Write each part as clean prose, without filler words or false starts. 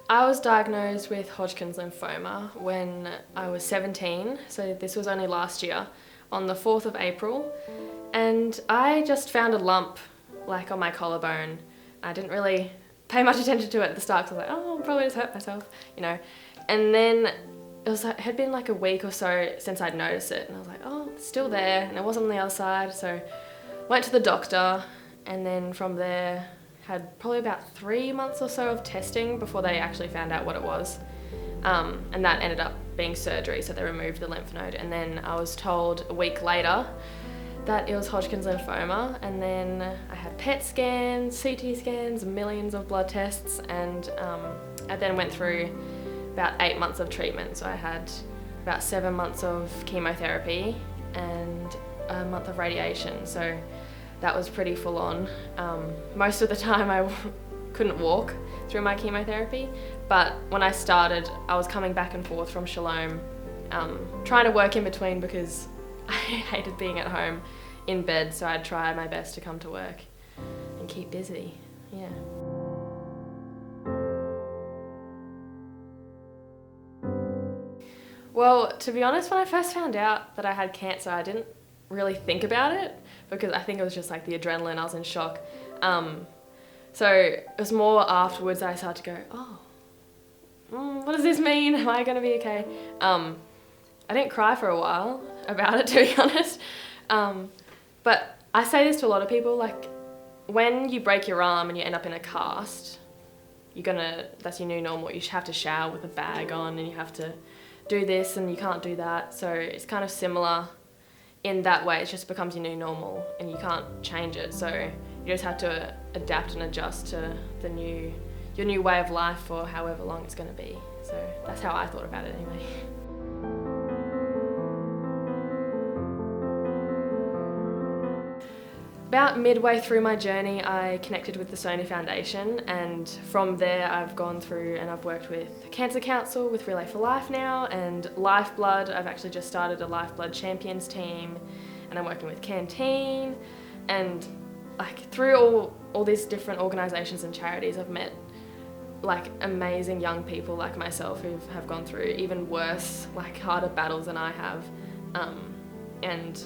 I was diagnosed with Hodgkin's lymphoma when I was 17, so this was only last year, on the 4th of April, and I just found a lump like on my collarbone. I didn't really pay much attention to it at the start because I was like, oh, I'll probably just hurt myself, you know. And then it had been like a week or so since I'd noticed it, and I was like, oh, it's still there, and it wasn't on the other side, so went to the doctor, and then from there had probably about 3 months or so of testing before they actually found out what it was. And that ended up being surgery, so they removed the lymph node. And then I was told a week later that it was Hodgkin's lymphoma, and then I had PET scans, CT scans, millions of blood tests, and I then went through about 8 months of treatment. So I had about 7 months of chemotherapy and a month of radiation. So that was pretty full on. Most of the time I couldn't walk through my chemotherapy, but when I started, I was coming back and forth from Shalom, trying to work in between because I hated being at home in bed, so I'd try my best to come to work and keep busy, yeah. Well, to be honest, when I first found out that I had cancer, I didn't really think about it because I think it was just like the adrenaline, I was in shock. So it was more afterwards that I started to go, what does this mean? Am I going to be okay? I didn't cry for a while about it, to be honest. But I say this to a lot of people, like when you break your arm and you end up in a cast, that's your new normal. You have to shower with a bag on and you have to do this and you can't do that. So it's kind of similar in that way. It just becomes your new normal and you can't change it. So you just have to adapt and adjust to your new way of life for however long it's going to be. So that's how I thought about it anyway. About midway through my journey, I connected with the Sony Foundation, and from there I've gone through and I've worked with Cancer Council, with Relay for Life now, and Lifeblood. I've actually just started a Lifeblood Champions team, and I'm working with Canteen, and like through all these different organisations and charities, I've met like amazing young people like myself who have gone through even worse, like harder battles than I have, and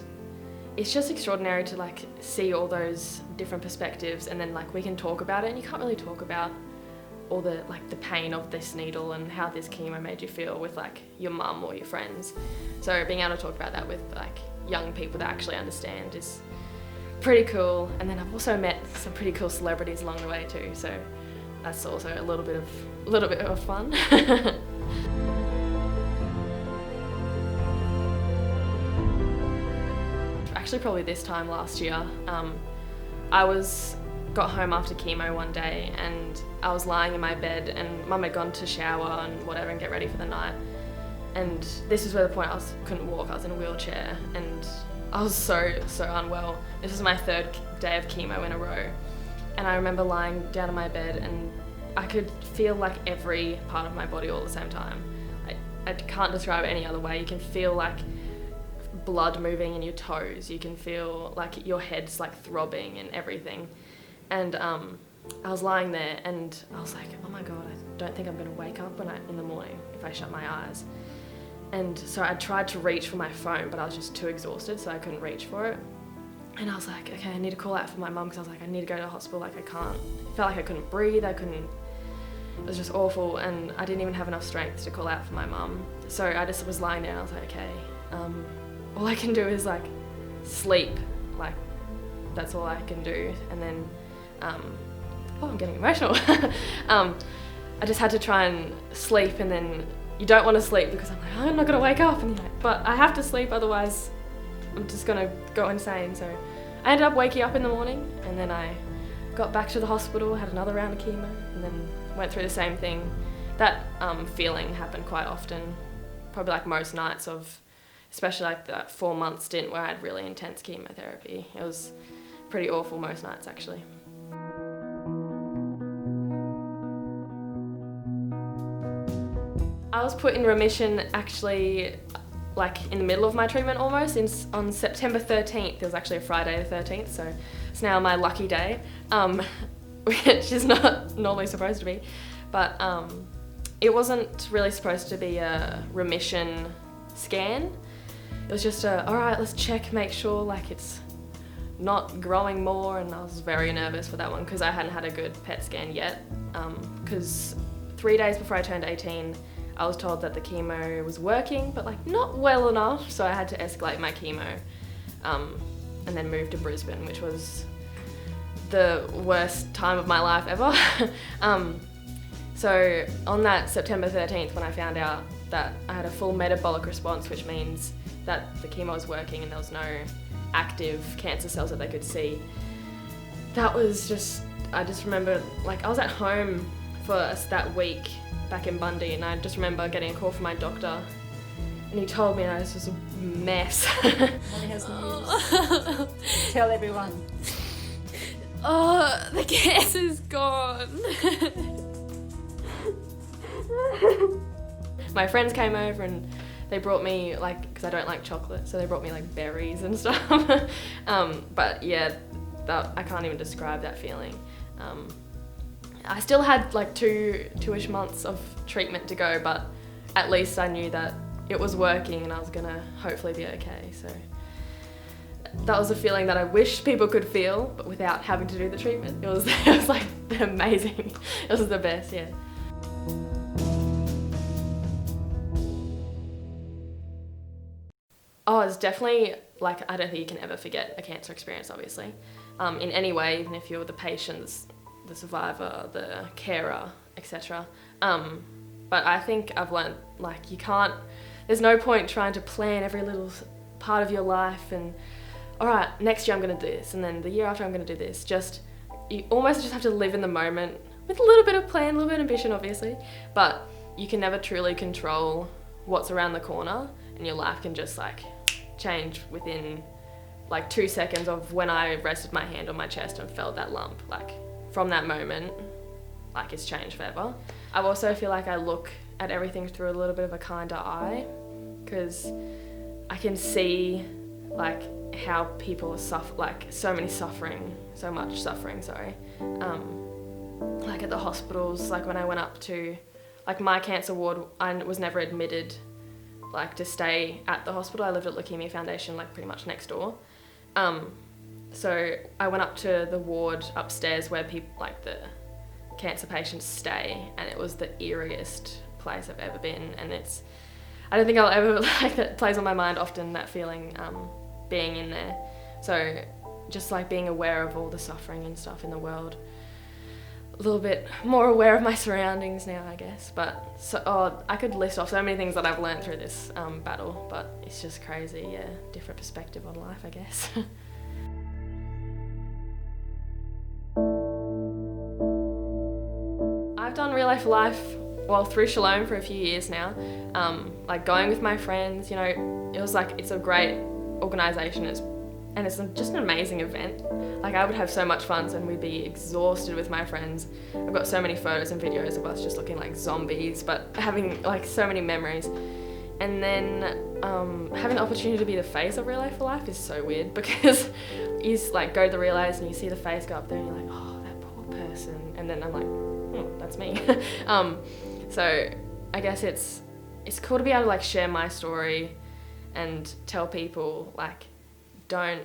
it's just extraordinary to like see all those different perspectives, and then like we can talk about it, and you can't really talk about all the pain of this needle and how this chemo made you feel with like your mum or your friends. So being able to talk about that with like young people that actually understand is pretty cool. And then I've also met some pretty cool celebrities along the way too, so that's also a little bit of fun. Actually probably this time last year, I got home after chemo one day and I was lying in my bed and Mum had gone to shower and whatever and get ready for the night, and this is where the point I couldn't walk. I was in a wheelchair and I was so unwell. This was my 3rd day of chemo in a row, and I remember lying down in my bed and I could feel like every part of my body all at the same time. I can't describe it any other way. You can feel like blood moving in your toes, you can feel like your head's like throbbing and everything. And I was lying there and I was like, oh my god, I don't think I'm going to wake up in the morning if I shut my eyes. And so I tried to reach for my phone, but I was just too exhausted, so I couldn't reach for it. And I was like, okay, I need to call out for my mum, because I was like, I need to go to the hospital, like I felt like I couldn't breathe, it was just awful, and I didn't even have enough strength to call out for my mum. So I just was lying there and I was like, okay, all I can do is like sleep, like that's all I can do. And then, I'm getting emotional. I just had to try and sleep, and then you don't want to sleep because I'm like, I'm not gonna wake up, and you're like, but I have to sleep, otherwise I'm just gonna go insane. So I ended up waking up in the morning, and then I got back to the hospital, had another round of chemo, and then went through the same thing. That feeling happened quite often, probably like most nights of, especially like that 4-month stint where I had really intense chemotherapy. It was pretty awful most nights actually. I was put in remission actually like in the middle of my treatment almost. On September 13th, it was actually a Friday the 13th, so it's now my lucky day, which is not normally supposed to be. But it wasn't really supposed to be a remission scan. It was just all right, let's check, make sure like it's not growing more, and I was very nervous for that one because I hadn't had a good PET scan yet. Because 3 days before I turned 18, I was told that the chemo was working, but like not well enough, so I had to escalate my chemo and then move to Brisbane, which was the worst time of my life ever. So on that September 13th, when I found out that I had a full metabolic response, which means that the chemo was working and there was no active cancer cells that they could see, that was just, I just remember, like, I was at home for that week back in Bundy, and I just remember getting a call from my doctor, and he told me I was just a mess. Molly has news. Tell everyone. Oh, the cancer's gone. My friends came over and they brought me, like, because I don't like chocolate, so they brought me like berries and stuff. But yeah, I can't even describe that feeling. I still had like two-ish months of treatment to go, but at least I knew that it was working and I was gonna hopefully be okay. So that was a feeling that I wish people could feel, but without having to do the treatment. It was like amazing. It was the best, yeah. Oh, it's definitely, like, I don't think you can ever forget a cancer experience, obviously, in any way, even if you're the patient, the survivor, the carer, etc. But I think I've learned, like, there's no point trying to plan every little part of your life and, all right, next year I'm gonna do this, and then the year after I'm gonna do this. You almost just have to live in the moment with a little bit of plan, a little bit of ambition, obviously, but you can never truly control what's around the corner, and your life can just, like, change within like 2 seconds of when I rested my hand on my chest and felt that lump. Like, from that moment, like, it's changed forever. I also feel like I look at everything through a little bit of a kinder eye, because I can see like how people suffer, like so much suffering, like at the hospitals, like when I went up to like my cancer ward, I was never admitted like to stay at the hospital. I lived at Leukemia Foundation, like pretty much next door. So I went up to the ward upstairs where people, like the cancer patients stay, and it was the eeriest place I've ever been. And I don't think I'll ever, like, that plays on my mind often, that feeling, being in there. So just like being aware of all the suffering and stuff in the world. A little bit more aware of my surroundings now, I guess. But I could list off so many things that I've learned through this battle, but it's just crazy, yeah. Different perspective on life, I guess. I've done Real Life for Life, well, through Shalom for a few years now. Like going with my friends, you know, it was like, it's a great organisation, and it's just an amazing event. Like, I would have so much fun and we'd be exhausted with my friends. I've got so many photos and videos of us just looking like zombies, but having like so many memories. And then having the opportunity to be the face of Real Life for Life is so weird, because you like go to the Realize and you see the face go up there and you're like, oh, that poor person. And then I'm like, oh, that's me. So I guess it's cool to be able to like share my story and tell people, like, don't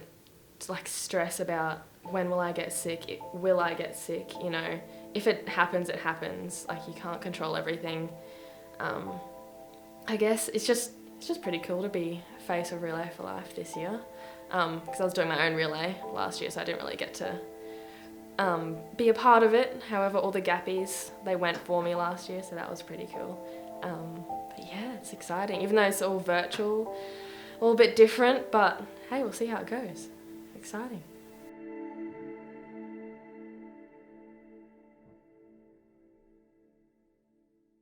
like stress about when will I get sick, will I get sick, you know. If it happens, it happens. Like, you can't control everything. I guess it's just pretty cool to be face of Relay for Life this year, because I was doing my own relay last year, so I didn't really get to be a part of it. However, all the gappies, they went for me last year, so that was pretty cool. But yeah, it's exciting, even though it's all virtual, a little bit different, but hey, we'll see how it goes. Exciting.